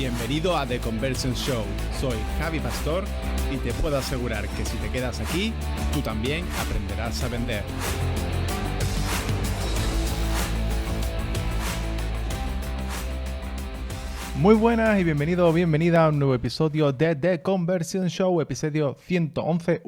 Bienvenido a The Conversion Show. Soy Javi Pastor y te puedo asegurar que si te quedas aquí, tú también aprenderás a vender. Muy buenas y bienvenido o bienvenida a un nuevo episodio de The Conversion Show, episodio 111,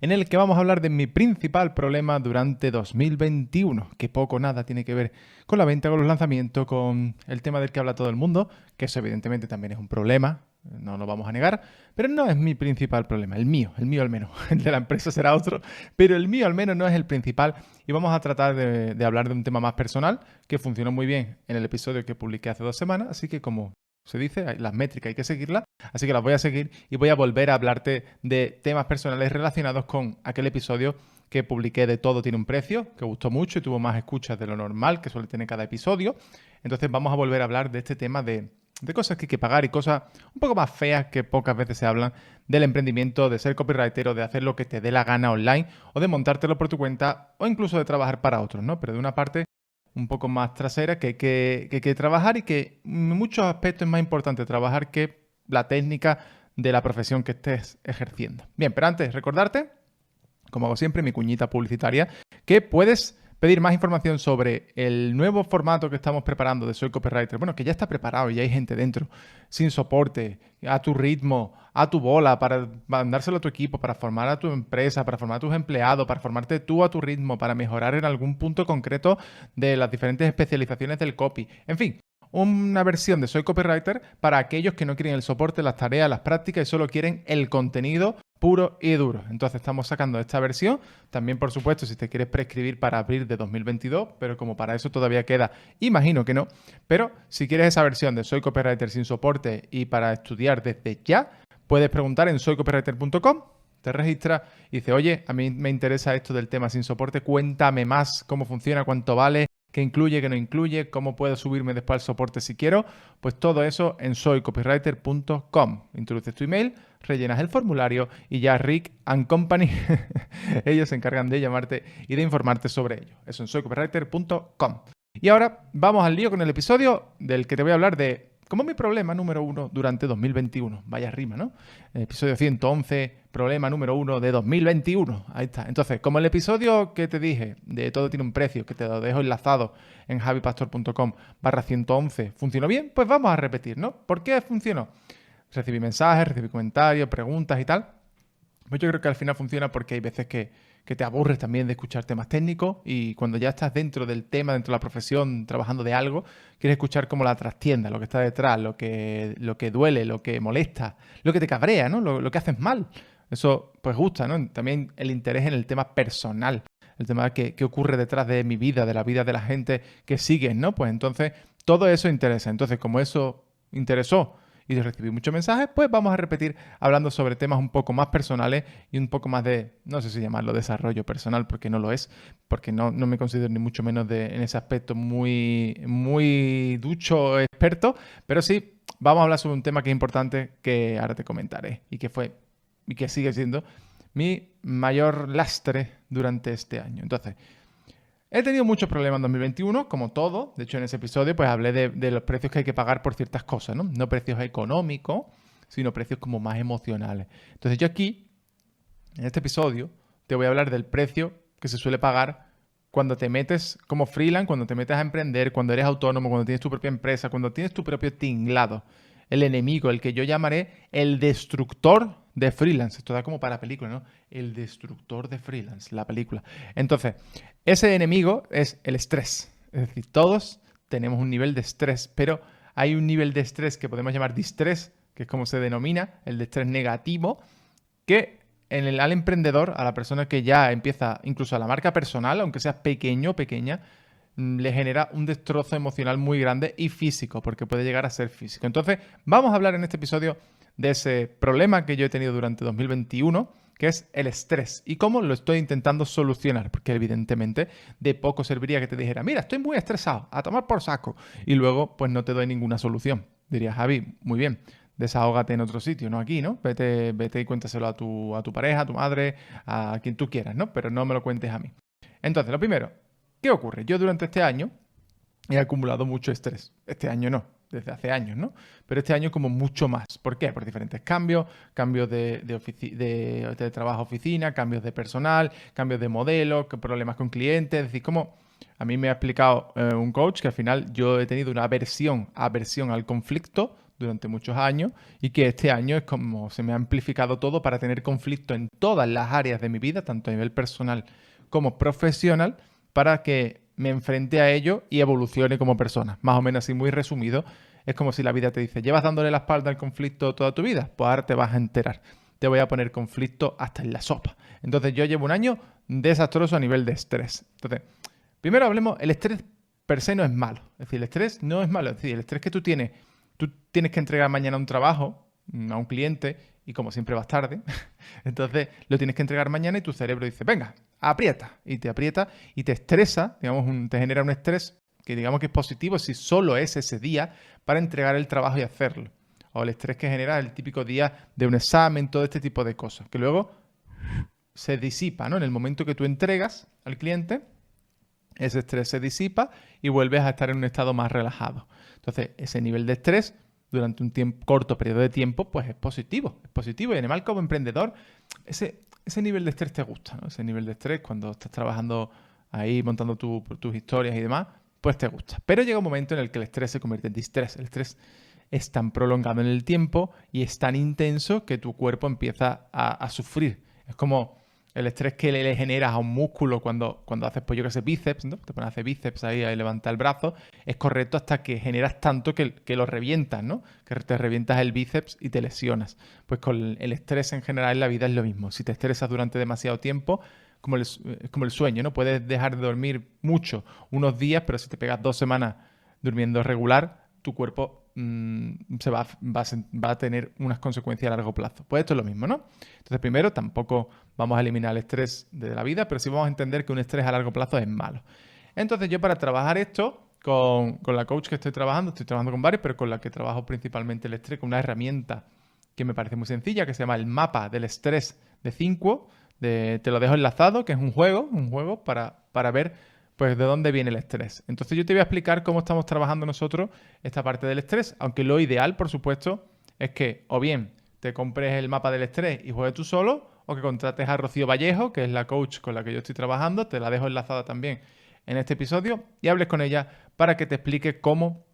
en el que vamos a hablar de mi principal problema durante 2021, que poco o nada tiene que ver con la venta, con los lanzamientos, con el tema del que habla todo el mundo, que eso evidentemente también es un problema, no lo vamos a negar, pero no es mi principal problema, el mío al menos, el de la empresa será otro, pero el mío al menos no es el principal y vamos a tratar de hablar de un tema más personal que funcionó muy bien en el episodio que publiqué hace 2 semanas, así que como se dice, las métricas hay que seguirlas, así que las voy a seguir y voy a volver a hablarte de temas personales relacionados con aquel episodio que publiqué de Todo tiene un precio, que gustó mucho y tuvo más escuchas de lo normal que suele tener cada episodio. Entonces vamos a volver a hablar de este tema de cosas que hay que pagar y cosas un poco más feas que pocas veces se hablan del emprendimiento, de ser copywriter o de hacer lo que te dé la gana online o de montártelo por tu cuenta o incluso de trabajar para otros, ¿no? Pero de una parte un poco más trasera que hay que trabajar y que en muchos aspectos es más importante trabajar que la técnica de la profesión que estés ejerciendo. Bien, pero antes recordarte, como hago siempre, mi cuñita publicitaria, que puedes pedir más información sobre el nuevo formato que estamos preparando de Soy Copywriter. Bueno, que ya está preparado y ya hay gente dentro, sin soporte, a tu ritmo, a tu bola, para mandárselo a tu equipo, para formar a tu empresa, para formar a tus empleados, para formarte tú a tu ritmo, para mejorar en algún punto concreto de las diferentes especializaciones del copy. En fin, una versión de Soy Copywriter para aquellos que no quieren el soporte, las tareas, las prácticas y solo quieren el contenido puro y duro. Entonces estamos sacando esta versión. También, por supuesto, si te quieres prescribir para abril de 2022, pero como para eso todavía queda, imagino que no. Pero si quieres esa versión de Soy Copywriter sin soporte y para estudiar desde ya, puedes preguntar en soycopywriter.com. Te registras y dices, oye, a mí me interesa esto del tema sin soporte, cuéntame más cómo funciona, cuánto vale, qué incluye, qué no incluye, cómo puedo subirme después al soporte si quiero. Pues todo eso en soycopywriter.com. Introduces tu email, rellenas el formulario y ya Rick and Company, ellos se encargan de llamarte y de informarte sobre ello. Eso en soycopywriter.com. Y ahora vamos al lío con el episodio del que te voy a hablar de como mi problema número 1 durante 2021. Vaya rima, ¿no? El episodio 111, problema número 1 de 2021. Ahí está. Entonces, como el episodio que te dije de Todo tiene un precio, que te lo dejo enlazado en javipastor.com/111, funcionó bien, pues vamos a repetir, ¿no? ¿Por qué funcionó? Recibí mensajes, recibí comentarios, preguntas y tal. Pues yo creo que al final funciona porque hay veces que te aburres también de escuchar temas técnicos y cuando ya estás dentro del tema, dentro de la profesión, trabajando de algo, quieres escuchar como la trastienda, lo que está detrás, lo que duele, lo que molesta, lo que te cabrea, ¿no? Lo que haces mal. Eso pues gusta, ¿no? También el interés en el tema personal, el tema que ocurre detrás de mi vida, de la vida de la gente que sigues, ¿no? Pues entonces todo eso interesa. Entonces como eso interesó y recibí muchos mensajes, pues vamos a repetir hablando sobre temas un poco más personales y un poco más de, no sé si llamarlo desarrollo personal, porque no lo es, porque no me considero ni mucho menos en ese aspecto muy ducho experto, pero sí vamos a hablar sobre un tema que es importante que ahora te comentaré y que fue y que sigue siendo mi mayor lastre durante este año. Entonces, he tenido muchos problemas en 2021, como todo. De hecho, en ese episodio pues hablé de los precios que hay que pagar por ciertas cosas, ¿no? No precios económicos, sino precios como más emocionales. Entonces yo aquí, en este episodio, te voy a hablar del precio que se suele pagar cuando te metes como freelance, cuando te metes a emprender, cuando eres autónomo, cuando tienes tu propia empresa, cuando tienes tu propio tinglado. El enemigo, el que yo llamaré el destructor de freelance. Esto da como para película, ¿no? El destructor de freelance, la película. Entonces, ese enemigo es el estrés. Es decir, todos tenemos un nivel de estrés, pero hay un nivel de estrés que podemos llamar distrés, que es como se denomina, el de estrés negativo, que al emprendedor, a la persona que ya empieza, incluso a la marca personal, aunque sea pequeño o pequeña, le genera un destrozo emocional muy grande y físico, porque puede llegar a ser físico. Entonces, vamos a hablar en este episodio de ese problema que yo he tenido durante 2021, que es el estrés y cómo lo estoy intentando solucionar, porque evidentemente de poco serviría que te dijera, mira, estoy muy estresado, a tomar por saco, y luego pues no te doy ninguna solución. Diría, Javi, muy bien, desahógate en otro sitio, no aquí, ¿no? Vete y cuéntaselo a tu pareja, a tu madre, a quien tú quieras, ¿no? Pero no me lo cuentes a mí. Entonces, lo primero, ¿qué ocurre? Yo durante este año he acumulado mucho estrés. Este año no. desde hace años, ¿no? Pero este año como mucho más. ¿Por qué? Por diferentes cambios, cambios de trabajo oficina, cambios de personal, cambios de modelo, problemas con clientes, es decir, como a mí me ha explicado un coach que al final yo he tenido una aversión al conflicto durante muchos años y que este año es como se me ha amplificado todo para tener conflicto en todas las áreas de mi vida, tanto a nivel personal como profesional, para que me enfrente a ello y evolucione como persona. Más o menos así, muy resumido, es como si la vida te dice, ¿llevas dándole la espalda al conflicto toda tu vida? Pues ahora te vas a enterar. Te voy a poner conflicto hasta en la sopa. Entonces yo llevo un año desastroso a nivel de estrés. Entonces, primero hablemos, el estrés per se no es malo. Es decir, el estrés no es malo. Es decir, el estrés que tú tienes que entregar mañana un trabajo a un cliente y como siempre vas tarde, entonces lo tienes que entregar mañana y tu cerebro dice, venga, aprieta. Y te aprieta y te estresa, digamos, te genera un estrés que digamos que es positivo si solo es ese día para entregar el trabajo y hacerlo. O el estrés que genera el típico día de un examen, todo este tipo de cosas, que luego se disipa, ¿no? En el momento que tú entregas al cliente, ese estrés se disipa y vuelves a estar en un estado más relajado. Entonces, ese nivel de estrés durante un corto periodo de tiempo, pues es positivo. Es positivo y además como emprendedor, ese nivel de estrés te gusta, ¿no? Ese nivel de estrés cuando estás trabajando ahí, montando tus historias y demás, pues te gusta. Pero llega un momento en el que el estrés se convierte en distrés. El estrés es tan prolongado en el tiempo y es tan intenso que tu cuerpo empieza a sufrir. Es como el estrés que le generas a un músculo cuando haces, pues yo que sé, bíceps, ¿no? Te pones a hacer bíceps ahí a levantar el brazo, es correcto hasta que generas tanto que lo revientas, ¿no? Que te revientas el bíceps y te lesionas. Pues con el estrés en general en la vida es lo mismo. Si te estresas durante demasiado tiempo, es como el sueño, ¿no? Puedes dejar de dormir mucho unos días, pero si te pegas 2 semanas durmiendo regular, tu cuerpo va a tener unas consecuencias a largo plazo. Pues esto es lo mismo, ¿no? Entonces, primero, tampoco vamos a eliminar el estrés de la vida, pero sí vamos a entender que un estrés a largo plazo es malo. Entonces, yo para trabajar esto, con la coach que estoy trabajando con varios, pero con la que trabajo principalmente el estrés, con una herramienta que me parece muy sencilla, que se llama el mapa del estrés de Cinco. Te lo dejo enlazado, que es un juego para ver pues de dónde viene el estrés. Entonces yo te voy a explicar cómo estamos trabajando nosotros esta parte del estrés, aunque lo ideal, por supuesto, es que o bien te compres el mapa del estrés y juegues tú solo, o que contrates a Rocío Vallejo, que es la coach con la que yo estoy trabajando, te la dejo enlazada también en este episodio, y hables con ella para que te explique cómo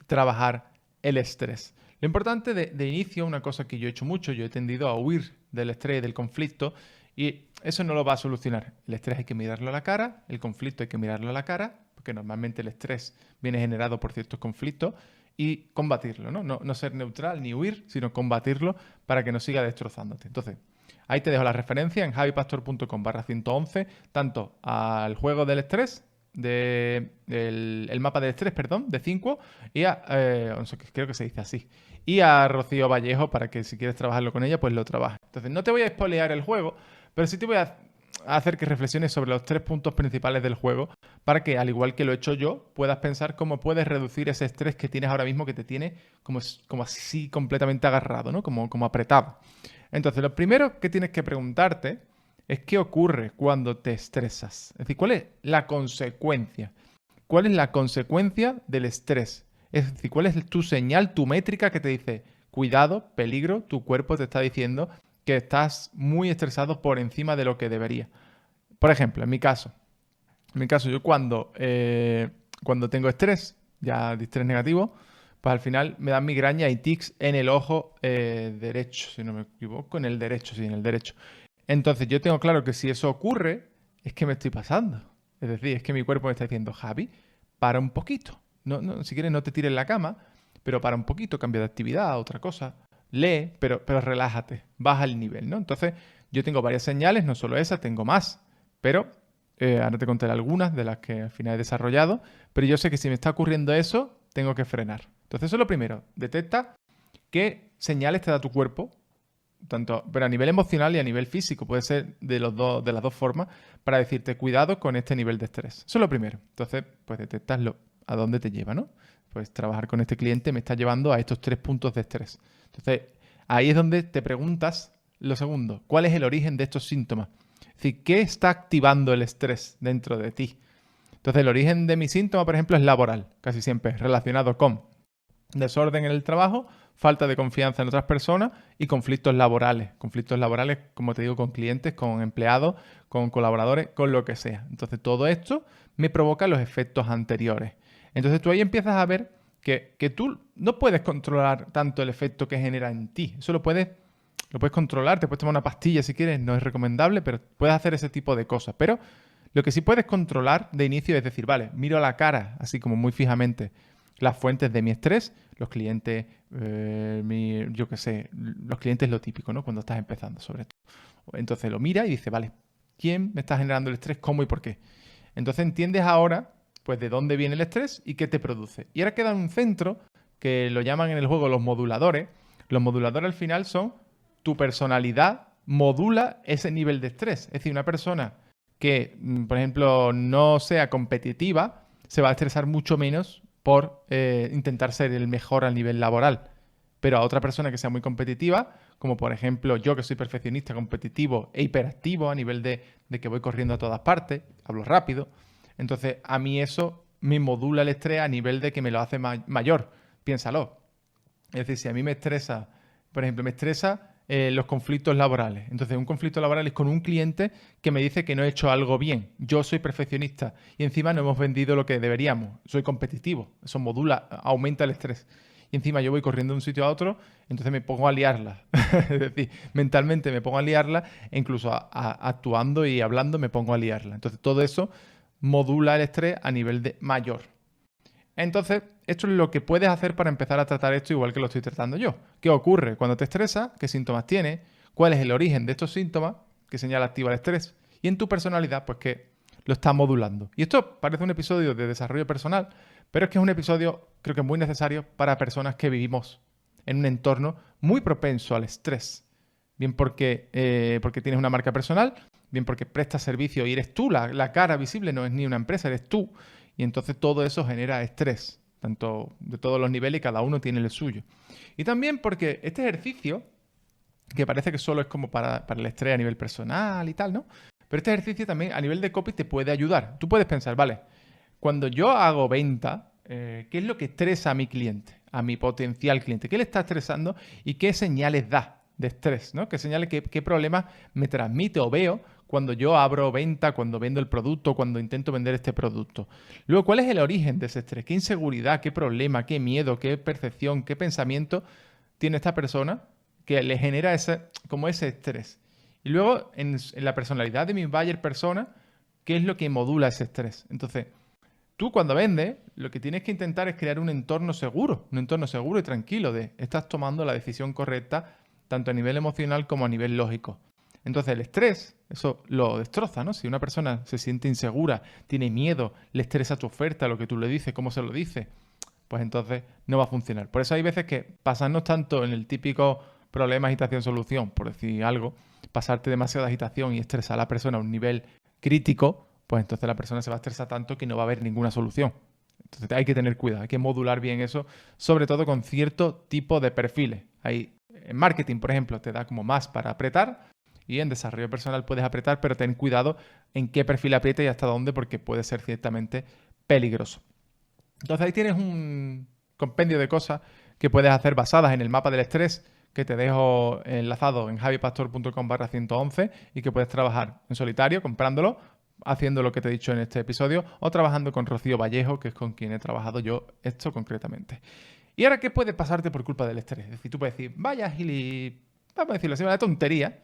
trabajar el estrés. Lo importante de inicio, una cosa que yo he hecho mucho, yo he tendido a huir del estrés y del conflicto, y eso no lo va a solucionar. El estrés hay que mirarlo a la cara, el conflicto hay que mirarlo a la cara, porque normalmente el estrés viene generado por ciertos conflictos, y combatirlo, ¿no? No ser neutral ni huir, sino combatirlo para que no siga destrozándote. Entonces, ahí te dejo la referencia en javipastor.com/111, tanto al juego del estrés, el mapa del estrés, perdón, de 5, y creo que se dice así, y a Rocío Vallejo para que si quieres trabajarlo con ella, pues lo trabajes. Entonces, no te voy a spoilear el juego, pero sí te voy a hacer que reflexiones sobre los 3 puntos principales del juego para que, al igual que lo he hecho yo, puedas pensar cómo puedes reducir ese estrés que tienes ahora mismo, que te tiene como así completamente agarrado, ¿no? Como apretado. Entonces, lo primero que tienes que preguntarte es qué ocurre cuando te estresas. Es decir, ¿cuál es la consecuencia? ¿Cuál es la consecuencia del estrés? Es decir, ¿cuál es tu señal, tu métrica que te dice, cuidado, peligro, tu cuerpo te está diciendo que estás muy estresado por encima de lo que debería? Por ejemplo, en mi caso yo cuando tengo estrés, ya de estrés negativo, pues al final me dan migraña y tics en el ojo derecho, si no me equivoco, en el derecho. Entonces yo tengo claro que si eso ocurre, es que me estoy pasando. Es decir, es que mi cuerpo me está diciendo, Javi, para un poquito. No, si quieres no te tires en la cama, pero para un poquito, cambia de actividad a otra cosa. Lee, pero relájate, baja el nivel, ¿no? Entonces yo tengo varias señales, no solo esa, tengo más, pero ahora te contaré algunas de las que al final he desarrollado, pero yo sé que si me está ocurriendo eso, tengo que frenar. Entonces eso es lo primero, detecta qué señales te da tu cuerpo, pero a nivel emocional y a nivel físico, puede ser de las dos formas, para decirte cuidado con este nivel de estrés. Eso es lo primero. Entonces, pues detectas a dónde te lleva, ¿no? Pues trabajar con este cliente me está llevando a estos 3 puntos de estrés. Entonces, ahí es donde te preguntas lo segundo, ¿cuál es el origen de estos síntomas? Es decir, ¿qué está activando el estrés dentro de ti? Entonces, el origen de mi síntoma, por ejemplo, es laboral, casi siempre relacionado con Desorden en el trabajo, falta de confianza en otras personas y conflictos laborales. Conflictos laborales, como te digo, con clientes, con empleados, con colaboradores, con lo que sea. Entonces todo esto me provoca los efectos anteriores. Entonces tú ahí empiezas a ver que tú no puedes controlar tanto el efecto que genera en ti. Eso lo puedes controlar, te puedes tomar una pastilla si quieres, no es recomendable, pero puedes hacer ese tipo de cosas. Pero lo que sí puedes controlar de inicio es decir, vale, miro a la cara, así como muy fijamente, las fuentes de mi estrés, los clientes, yo qué sé, los clientes es lo típico, ¿no? Cuando estás empezando sobre todo. Entonces lo mira y dice, vale, ¿quién me está generando el estrés? ¿Cómo y por qué? Entonces entiendes ahora, pues, de dónde viene el estrés y qué te produce. Y ahora queda un centro que lo llaman en el juego los moduladores. Los moduladores al final son tu personalidad modula ese nivel de estrés. Es decir, una persona que, por ejemplo, no sea competitiva, se va a estresar mucho menos por intentar ser el mejor al nivel laboral. Pero a otra persona que sea muy competitiva, como por ejemplo yo que soy perfeccionista, competitivo e hiperactivo a nivel de que voy corriendo a todas partes, hablo rápido, entonces a mí eso me modula el estrés a nivel de que me lo hace mayor. Piénsalo. Es decir, si a mí me estresa, por ejemplo, me estresa los conflictos laborales. Entonces, un conflicto laboral es con un cliente que me dice que no he hecho algo bien. Yo soy perfeccionista y encima no hemos vendido lo que deberíamos. Soy competitivo. Eso modula, aumenta el estrés. Y encima yo voy corriendo de un sitio a otro, entonces me pongo a liarla. Es decir, mentalmente me pongo a liarla e incluso actuando y hablando me pongo a liarla. Entonces, todo eso modula el estrés a nivel de mayor. Entonces, esto es lo que puedes hacer para empezar a tratar esto igual que lo estoy tratando yo. ¿Qué ocurre cuando te estresas? ¿Qué síntomas tienes? ¿Cuál es el origen de estos síntomas? ¿Qué señal activa el estrés? Y en tu personalidad, pues que lo está modulando. Y esto parece un episodio de desarrollo personal, pero es que es un episodio creo que muy necesario para personas que vivimos en un entorno muy propenso al estrés. Bien porque tienes una marca personal, bien porque prestas servicio y eres tú, la cara visible no es ni una empresa, eres tú. Y entonces todo eso genera estrés, tanto de todos los niveles y cada uno tiene el suyo. Y también porque este ejercicio, que parece que solo es como para el estrés a nivel personal y tal, ¿no? Pero este ejercicio también a nivel de copy te puede ayudar. Tú puedes pensar, vale, cuando yo hago venta, ¿qué es lo que estresa a mi cliente, a mi potencial cliente? ¿Qué le está estresando y qué señales da de estrés, ¿no? ¿Qué señales, qué problemas me transmite o veo cuando yo abro venta, cuando vendo el producto, cuando intento vender este producto? Luego, ¿cuál es el origen de ese estrés? ¿Qué inseguridad, qué problema, qué miedo, qué percepción, qué pensamiento tiene esta persona que le genera como ese estrés? Y luego, en la personalidad de mi buyer persona, ¿qué es lo que modula ese estrés? Entonces, tú cuando vendes, lo que tienes que intentar es crear un entorno seguro y tranquilo de estás tomando la decisión correcta tanto a nivel emocional como a nivel lógico. Entonces el estrés, eso lo destroza, ¿no? Si una persona se siente insegura, tiene miedo, le estresa tu oferta, lo que tú le dices, cómo se lo dices, pues entonces no va a funcionar. Por eso hay veces que pasarnos tanto en el típico problema, agitación, solución, por decir algo, pasarte demasiada agitación y estresar a la persona a un nivel crítico, pues entonces la persona se va a estresar tanto que no va a haber ninguna solución. Entonces hay que tener cuidado, hay que modular bien eso, sobre todo con cierto tipo de perfiles. En marketing, por ejemplo, te da como más para apretar y en desarrollo personal puedes apretar, pero ten cuidado en qué perfil aprieta y hasta dónde, porque puede ser ciertamente peligroso. Entonces ahí tienes un compendio de cosas que puedes hacer basadas en el mapa del estrés que te dejo enlazado en javipastor.com/111 y que puedes trabajar en solitario comprándolo, haciendo lo que te he dicho en este episodio o trabajando con Rocío Vallejo, que es con quien he trabajado yo esto concretamente. ¿Y ahora qué puede pasarte por culpa del estrés? Es decir, tú puedes decir, vaya vamos a decirlo así, vaya tontería.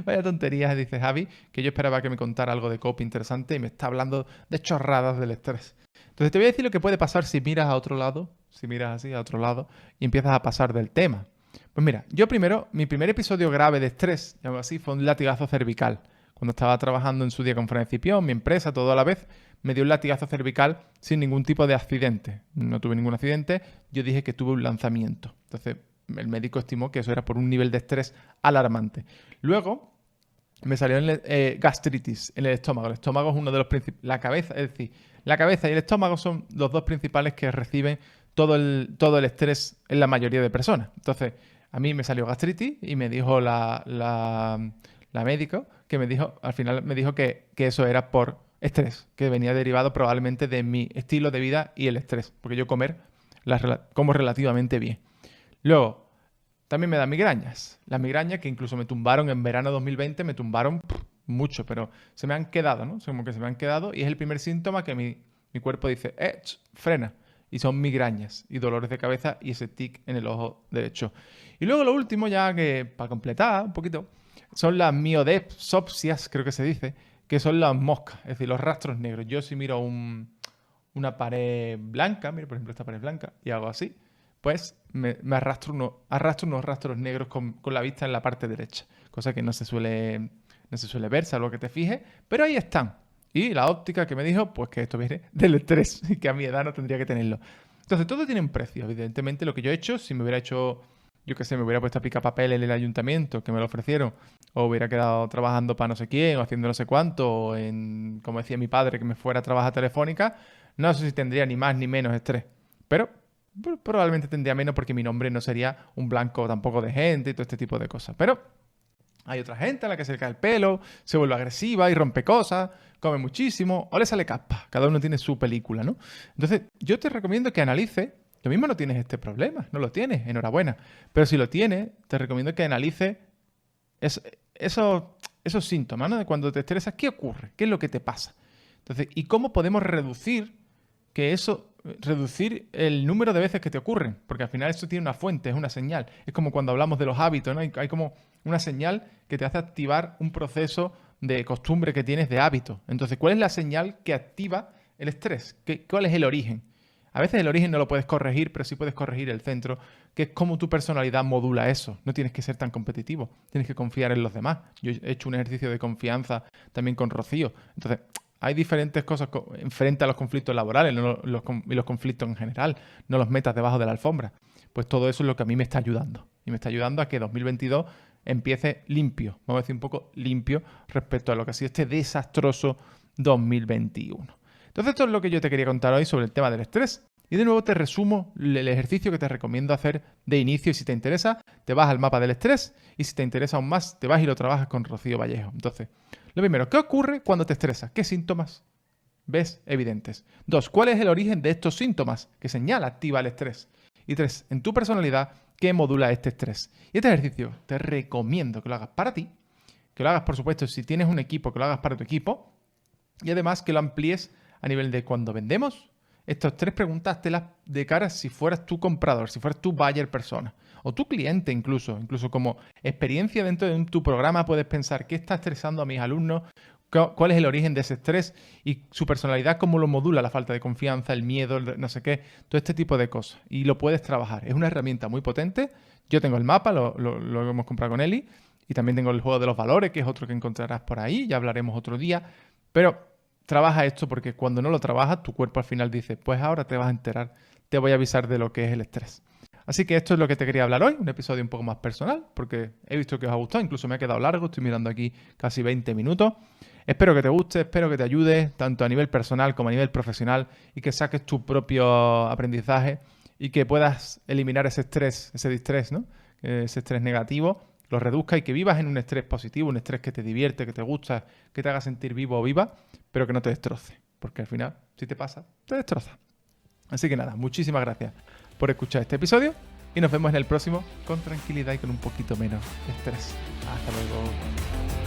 Vaya tontería, dice Javi, que yo esperaba que me contara algo de copy interesante y me está hablando de chorradas del estrés. Entonces te voy a decir lo que puede pasar si miras a otro lado, si miras así a otro lado y empiezas a pasar del tema. Pues mira, mi primer episodio grave de estrés, algo así, fue un latigazo cervical. Cuando estaba trabajando en su día con Francipión, mi empresa, todo a la vez, me dio un latigazo cervical sin ningún tipo de accidente. No tuve ningún accidente, yo dije que tuve un lanzamiento. Entonces, el médico estimó que eso era por un nivel de estrés alarmante. Luego, me salió gastritis en el estómago. El estómago es uno de los principales. La cabeza, es decir, la cabeza y el estómago son los dos principales que reciben todo el estrés en la mayoría de personas. Entonces, a mí me salió gastritis y me dijo la médico que al final me dijo que eso era por estrés, que venía derivado probablemente de mi estilo de vida y el estrés. Porque yo comer como relativamente bien. Luego, también me da migrañas. Las migrañas que incluso me tumbaron en verano 2020, me tumbaron mucho, pero se me han quedado, ¿no? Como que se me han quedado y es el primer síntoma que mi cuerpo dice, frena. Y son migrañas y dolores de cabeza y ese tic en el ojo derecho. Y luego lo último, ya que para completar un poquito, son las miodepsopsias, creo que se dice, que son las moscas, es decir, los rastros negros. Yo si miro una pared blanca, mira por ejemplo esta pared blanca, y hago así, pues me arrastro unos rastros negros con la vista en la parte derecha, cosa que no se suele ver, salvo que te fijes, pero ahí están. Y la óptica que me dijo, pues que esto viene del estrés y que a mi edad no tendría que tenerlo. Entonces, todo tiene un precio. Evidentemente, lo que yo he hecho, si me hubiera hecho, yo qué sé, me hubiera puesto a picar papel en el ayuntamiento, que me lo ofrecieron, o hubiera quedado trabajando para no sé quién, o haciendo no sé cuánto, o como decía mi padre, que me fuera a trabajar a Telefónica, no sé si tendría ni más ni menos estrés. Pero probablemente tendría menos porque mi nombre no sería un blanco tampoco de gente y todo este tipo de cosas. Pero hay otra gente a la que se le cae el pelo, se vuelve agresiva y rompe cosas, come muchísimo o le sale caspa. Cada uno tiene su película, ¿no? Entonces, yo te recomiendo que analices. Lo mismo no tienes este problema, no lo tienes, enhorabuena. Pero si lo tienes, te recomiendo que analices esos síntomas, ¿no? De cuando te estresas, ¿qué ocurre? ¿Qué es lo que te pasa? Entonces, ¿y cómo podemos reducir el número de veces que te ocurren? Porque al final eso tiene una fuente, es una señal. Es como cuando hablamos de los hábitos, ¿no? Hay como una señal que te hace activar un proceso de costumbre que tienes de hábito. Entonces, ¿cuál es la señal que activa el estrés? ¿Cuál es el origen? A veces el origen no lo puedes corregir, pero sí puedes corregir el centro, que es cómo tu personalidad modula eso. No tienes que ser tan competitivo, tienes que confiar en los demás. Yo he hecho un ejercicio de confianza también con Rocío. Entonces, hay diferentes cosas frente a los conflictos laborales y los conflictos en general. No los metas debajo de la alfombra. Pues todo eso es lo que a mí me está ayudando. Y me está ayudando a que 2022 empiece limpio. Vamos a decir un poco limpio respecto a lo que ha sido este desastroso 2021. Entonces esto es lo que yo te quería contar hoy sobre el tema del estrés. Y de nuevo te resumo el ejercicio que te recomiendo hacer de inicio. Y si te interesa, te vas al mapa del estrés. Y si te interesa aún más, te vas y lo trabajas con Rocío Vallejo. Entonces, lo primero, ¿qué ocurre cuando te estresas? ¿Qué síntomas ves evidentes? 2, ¿cuál es el origen de estos síntomas? ¿Qué señal activa el estrés? Y 3, en tu personalidad, ¿qué modula este estrés? Y este ejercicio te recomiendo que lo hagas para ti, que lo hagas, por supuesto, si tienes un equipo, que lo hagas para tu equipo, y además que lo amplíes a nivel de cuando vendemos. Estas 3 preguntas telas de cara si fueras tu comprador, si fueras tu buyer persona, o tu cliente incluso como experiencia dentro de tu programa puedes pensar qué está estresando a mis alumnos, cuál es el origen de ese estrés y su personalidad, cómo lo modula la falta de confianza, el miedo, no sé qué, todo este tipo de cosas. Y lo puedes trabajar. Es una herramienta muy potente. Yo tengo el mapa, lo hemos comprado con Eli, y también tengo el juego de los valores, que es otro que encontrarás por ahí, ya hablaremos otro día, pero trabaja esto porque cuando no lo trabajas, tu cuerpo al final dice, pues ahora te vas a enterar, te voy a avisar de lo que es el estrés. Así que esto es lo que te quería hablar hoy, un episodio un poco más personal, porque he visto que os ha gustado, incluso me ha quedado largo, estoy mirando aquí casi 20 minutos. Espero que te guste, espero que te ayude, tanto a nivel personal como a nivel profesional, y que saques tu propio aprendizaje y que puedas eliminar ese estrés, ese distrés, ¿no? Ese estrés negativo, lo reduzca y que vivas en un estrés positivo, un estrés que te divierte, que te gusta, que te haga sentir vivo o viva, pero que no te destroce, porque al final, si te pasa, te destroza. Así que nada, muchísimas gracias por escuchar este episodio y nos vemos en el próximo con tranquilidad y con un poquito menos de estrés. Hasta luego.